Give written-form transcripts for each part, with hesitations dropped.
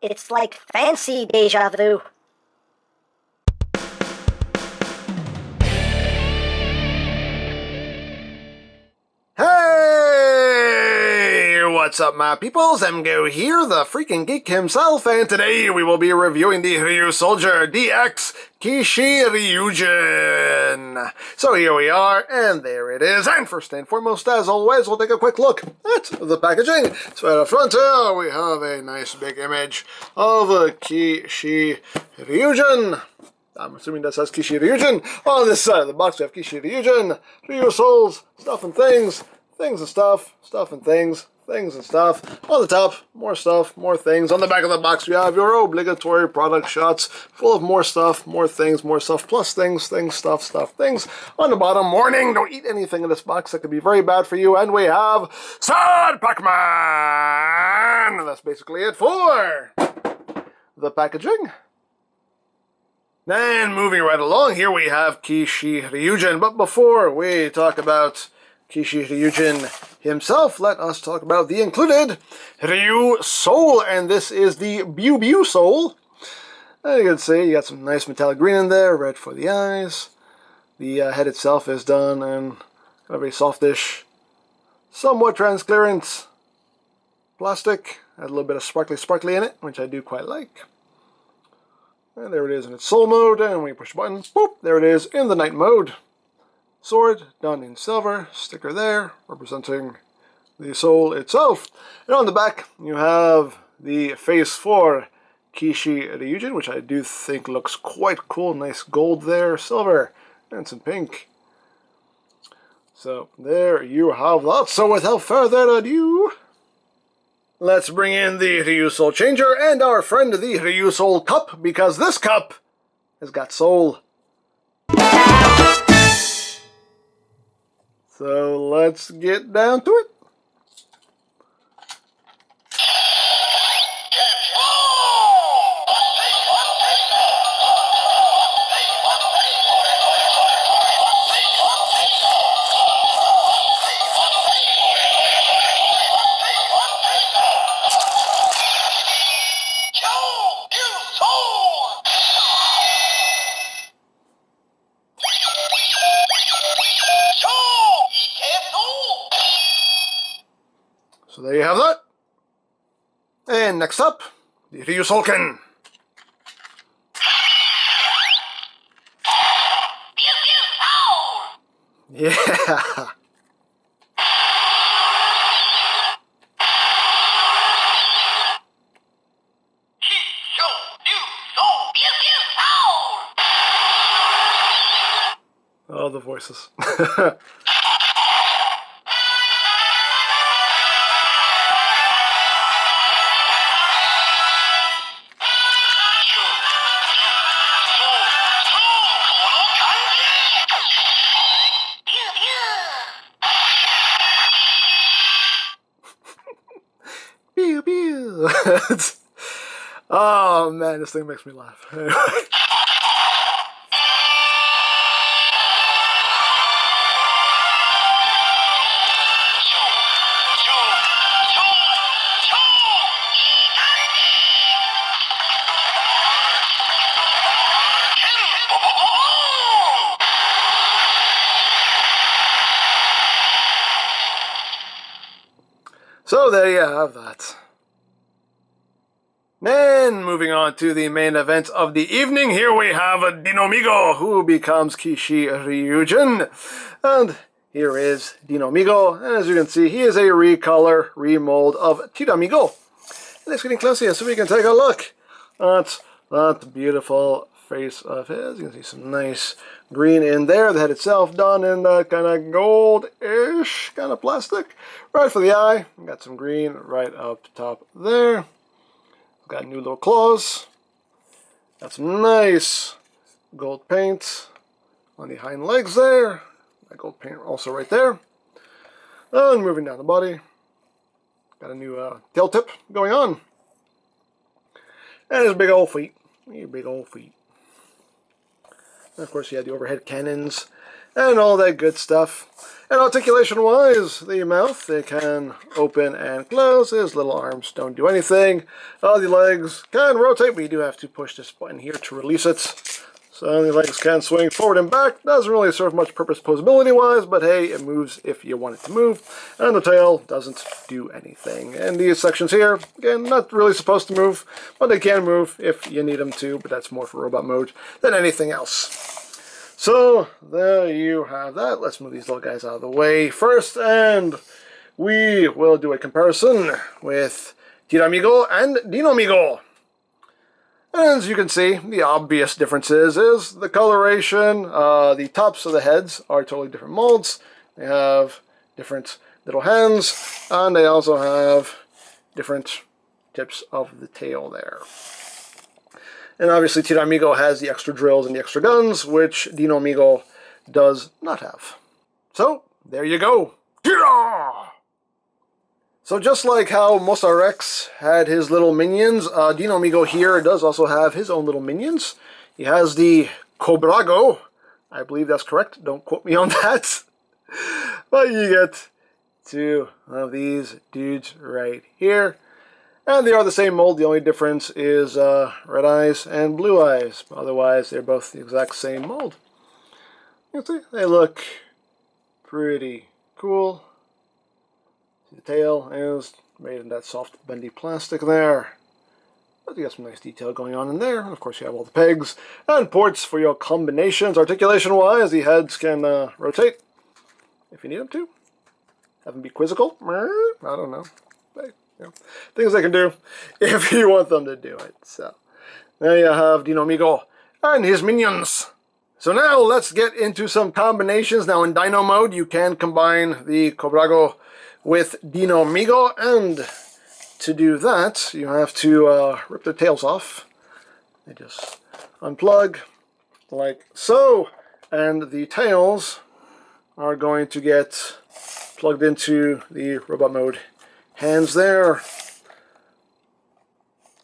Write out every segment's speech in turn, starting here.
It's like fancy deja vu. Hey! What's up, my peoples? EmGo here, the freaking geek himself, and today we will be reviewing the Ryusoulger DX KISHIRYUJIN. So here we are, and there it is. And first and foremost, as always, we'll take a quick look at the packaging. So at the front here, we have a nice big image of KISHIRYUJIN. I'm assuming that says KISHIRYUJIN. On this side of the box, we have KISHIRYUJIN, Ryusouls, stuff and things, things and stuff, stuff and things, things and stuff. On the top, more stuff, more things. On the back of the box, we have your obligatory product shots full of more stuff, more stuff, plus things, things, stuff, stuff, things. On the bottom, warning, don't eat anything in this box that could be very bad for you. And we have Sad Pac-Man! And that's basically it for the packaging. And moving right along, here we have KISHIRYUJIN. But before we talk about KISHIRYUJIN himself, let us talk about the included Ryusoul. And this is the Ryusoul. And you can see you got some nice metallic green in there, red for the eyes. The head itself is done in kind of a softish, somewhat transparent plastic. Has a little bit of sparkly in it, which I do quite like. And there it is in its soul mode, and when you push the button, boop, there it is in the night mode. Sword, done in silver, sticker there, representing the soul itself. And on the back, you have the face for KISHIRYUJIN, which I do think looks quite cool. Nice gold there, silver, and some pink. So there you have that. So without further ado, let's bring in the Ryusoul Changer and our friend the Ryusoul Cup, because this cup has got soul. So let's get down to it. So there you have that. And next up, the Ryusoulgen. Yeah. Oh, the voices. Pew pew. Oh man, this thing makes me laugh. Anyway. So there you have that. And moving on to the main event of the evening, here we have Dino mego, who becomes KISHIRYUJIN. And here is Dino mego, and as you can see, he is a recolor, remold of Tita mego. And it's getting closer, so we can take a look at that beautiful face of his. You can see some nice green in there. The head itself done in that kind of gold-ish kind of plastic. Right for the eye. Got some green right up the top there. Got new little claws. Got some nice gold paint on the hind legs there. That gold paint also right there. And moving down the body. Got a new tail tip going on. And his big old feet. Big old feet. And of course, you had the overhead cannons and all that good stuff. And articulation-wise, the mouth, it can open and close. His little arms don't do anything. The legs can rotate, but you do have to push this button here to release it. So the legs can swing forward and back. Doesn't really serve much purpose posability-wise, but hey, it moves if you want it to move. And the tail doesn't do anything. And these sections here, again, not really supposed to move, but they can move if you need them to, but that's more for robot mode than anything else. So, there you have that. Let's move these little guys out of the way first, and we will do a comparison with Tira Amigo and Dino Amigo. And as you can see, the obvious differences is the coloration. The tops of the heads are totally different molds. They have different little hands, and they also have different tips of the tail there. And obviously Tira Amigo has the extra drills and the extra guns, which Dino Amigo does not have. So, there you go. Tira! So just like how Mosarex had his little minions, Dino Amigo here does also have his own little minions. He has the Cobrago. I believe that's correct. Don't quote me on that. But you get two of these dudes right here. And they are the same mold, the only difference is red eyes and blue eyes. Otherwise, they're both the exact same mold. You see, they look pretty cool. The tail is made in that soft, bendy plastic there. But you got some nice detail going on in there. And of course, you have all the pegs and ports for your combinations. Articulation-wise, the heads can rotate if you need them to. Have them be quizzical. I don't know. You know, things they can do if you want them to do it. So there you have Dino Amigo and his minions. So now let's get into some combinations. Now in Dino mode, you can combine the Cobrago with Dino Amigo, and to do that, you have to rip their tails off. They just unplug like so, and the tails are going to get plugged into the robot mode hands there,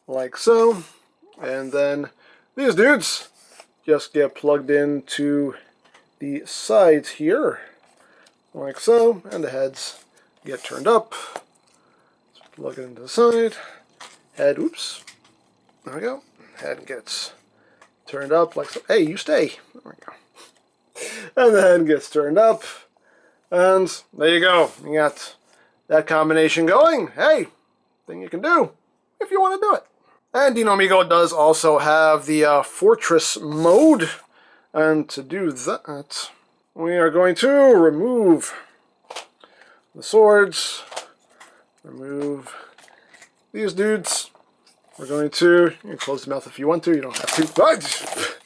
like so, and then these dudes just get plugged into the sides here, like so, and the heads get turned up. Let's plug it into the side, head, oops, there we go, head gets turned up like so, hey, you stay, there we go, and the head gets turned up, and there you go, you got that combination going. Hey, thing you can do if you want to do it. And Dino Amigo does also have the Fortress mode. And to do that, we are going to remove the swords, remove these dudes. We're going to, you can close the mouth if you want to, you don't have to, but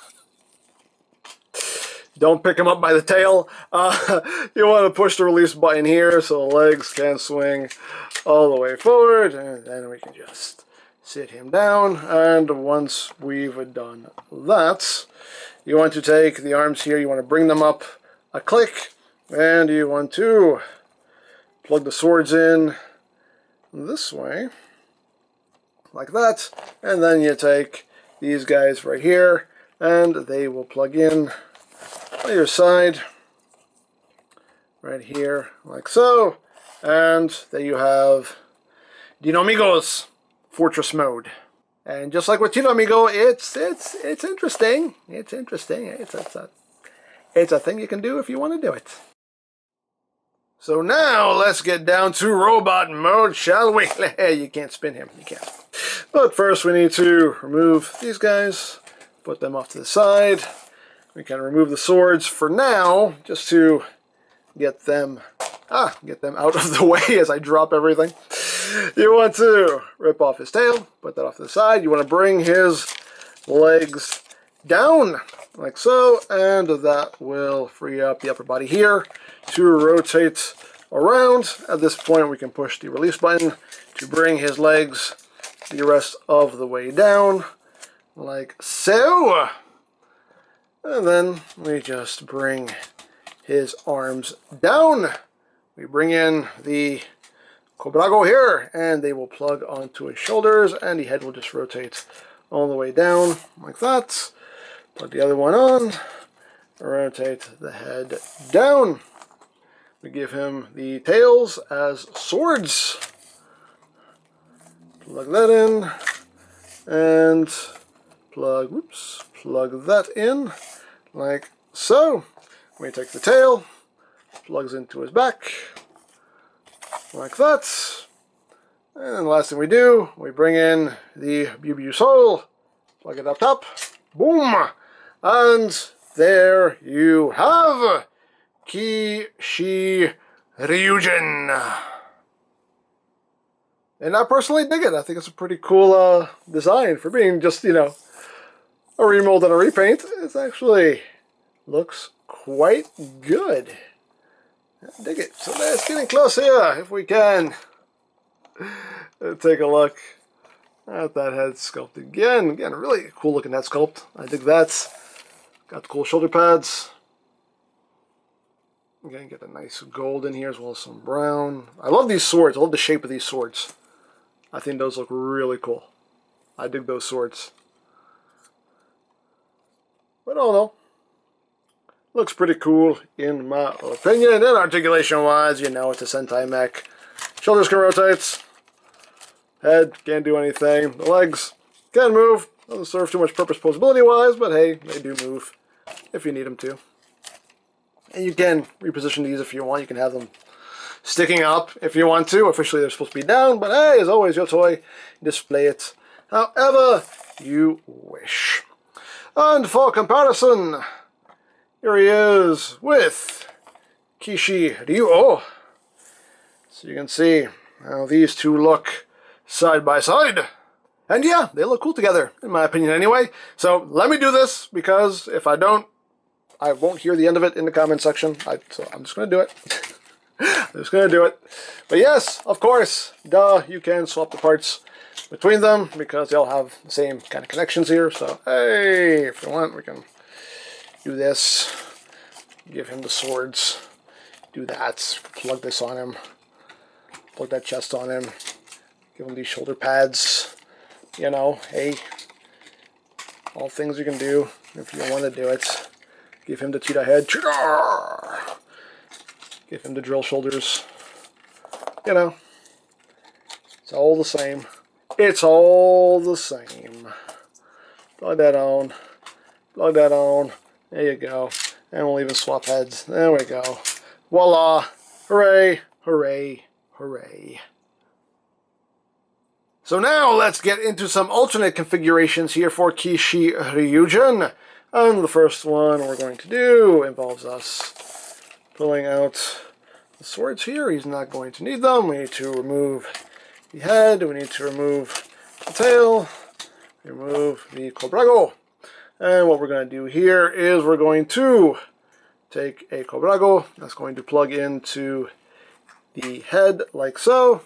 don't pick him up by the tail. You want to push the release button here so the legs can swing all the way forward, and then we can just sit him down. And once we've done that, you want to take the arms here, you want to bring them up a click, and you want to plug the swords in this way, like that, and then you take these guys right here, and they will plug in on your side, right here, like so, and there you have Dino Amigo's Fortress mode. And just like with Tira Amigo, it's interesting. It's interesting. It's a thing you can do if you want to do it. So now let's get down to robot mode, shall we? You can't spin him. You can't. But first we need to remove these guys, put them off to the side. We can remove the swords for now, just to get them out of the way as I drop everything. You want to rip off his tail, put that off to the side. You want to bring his legs down, like so, and that will free up the upper body here to rotate around. At this point, we can push the release button to bring his legs the rest of the way down, like so. And then we just bring his arms down. We bring in the Cobrago here, and they will plug onto his shoulders, and the head will just rotate all the way down like that. Plug the other one on, rotate the head down. We give him the tails as swords. Plug that in, and plug that in, like so. We take the tail, plugs into his back, like that. And the last thing we do, we bring in the Ryusoulger, plug it up top, boom, and there you have KISHIRYUJIN. And I personally dig it. I think it's a pretty cool design for being just, you know, a remold and a repaint. It actually looks quite good. I dig it. So let's get in close here, if we can. Take a look at that head sculpt again. Again, a really cool looking head sculpt. I dig that. Got the cool shoulder pads. Again, get a nice gold in here as well as some brown. I love these swords. I love the shape of these swords. I think those look really cool. I dig those swords. But all in all, looks pretty cool in my opinion. And articulation wise, you know, it's a Sentai mech. Shoulders can rotate. Head can't do anything. The legs can move. Doesn't serve too much purpose posability wise, but hey, they do move if you need them to. And you can reposition these if you want. You can have them sticking up if you want to. Officially they're supposed to be down, but hey, as always, your toy, display it however you wish. And for comparison, here he is with KISHIRYUJIN. So you can see how these two look side by side. And yeah, they look cool together, in my opinion anyway. So let me do this, because if I don't, I won't hear the end of it in the comment section. So I'm just going to do it. I'm just going to do it. But yes, of course, duh, you can swap the parts between them because they all have the same kind of connections here. So, hey, if you want, we can do this. Give him the swords. Do that. Plug this on him. Plug that chest on him. Give him these shoulder pads. You know, hey, all things you can do if you want to do it. Give him the cheetah head. Cheetah! Give him the drill shoulders. You know, it's all the same. It's all the same. Plug that on. Plug that on. There you go. And we'll even swap heads. There we go. Voila! Hooray! Hooray! Hooray! So now let's get into some alternate configurations here for KISHIRYUJIN. And the first one we're going to do involves us pulling out the swords here. He's not going to need them. We need to remove the head. We need to remove the tail. Remove the Cobra. And what we're going to do here is we're going to take a Cobra that's going to plug into the head like so.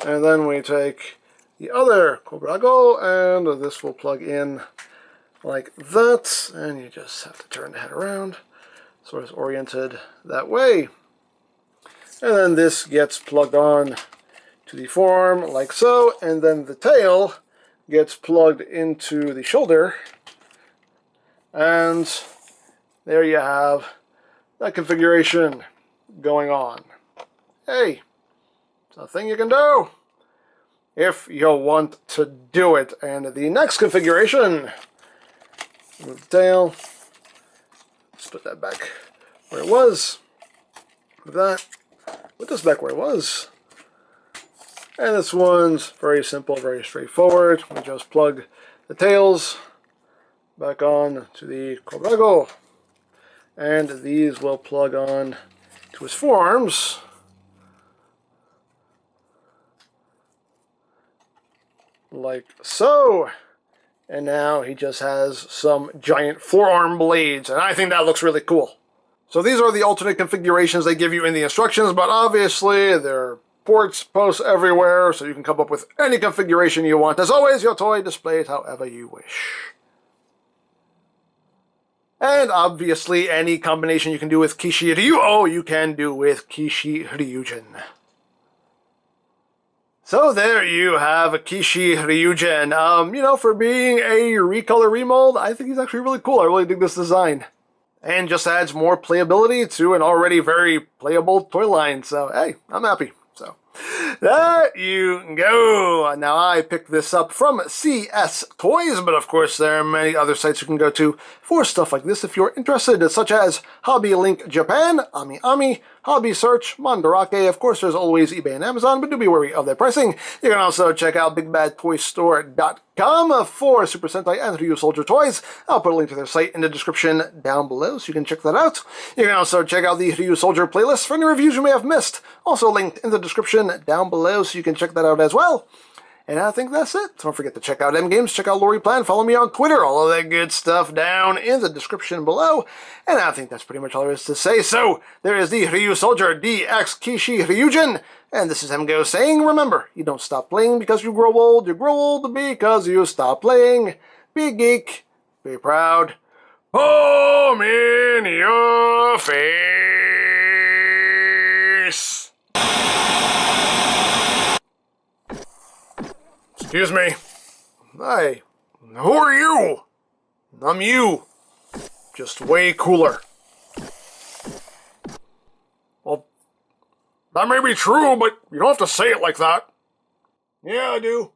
And then we take the other Cobra and this will plug in like that. And you just have to turn the head around so it's oriented that way. And then this gets plugged on to the forearm like so. And then the tail gets plugged into the shoulder. And there you have that configuration going on. Hey, it's a thing you can do if you want to do it. And the next configuration, move the tail, let's put that back where it was. With that, put this back where it was. And this one's very simple, very straightforward. We just plug the tails back on to the Cobra, and these will plug on to his forearms. Like so. And now he just has some giant forearm blades, and I think that looks really cool. So these are the alternate configurations they give you in the instructions, but obviously there are ports, posts everywhere, so you can come up with any configuration you want. As always, your toy, display it however you wish. And obviously any combination you can do with KISHIRYUJIN, you can do with KISHIRYUJIN. So there you have a KISHIRYUJIN. You know, for being a recolor remold, I think he's actually really cool. I really dig this design. and just adds more playability to an already very playable toy line. So, hey, I'm happy. So, there you go. Now, I picked this up from CS Toys, but of course there are many other sites you can go to for stuff like this if you're interested, such as Hobby Link Japan, Ami Ami, Hobby Search, Mandarake. Of course, there's always eBay and Amazon, but do be wary of their pricing. You can also check out BigBadToyStore.com for Super Sentai and Ryusoulger toys. I'll put a link to their site in the description down below, so you can check that out. You can also check out the Ryusoulger playlist for any reviews you may have missed. Also linked in the description down below, so you can check that out as well. And I think that's it. Don't forget to check out EmGo's, check out Lori Plan, follow me on Twitter, all of that good stuff down in the description below. And I think that's pretty much all there is to say. So, there is the Ryusoulger DX KISHIRYUJIN. And this is EmGo saying, remember, you don't stop playing because you grow old because you stop playing. Be geek, be proud. Home in your face. Excuse me. Hey, who are you? I'm you. Just way cooler. Well, that may be true, but you don't have to say it like that. Yeah, I do.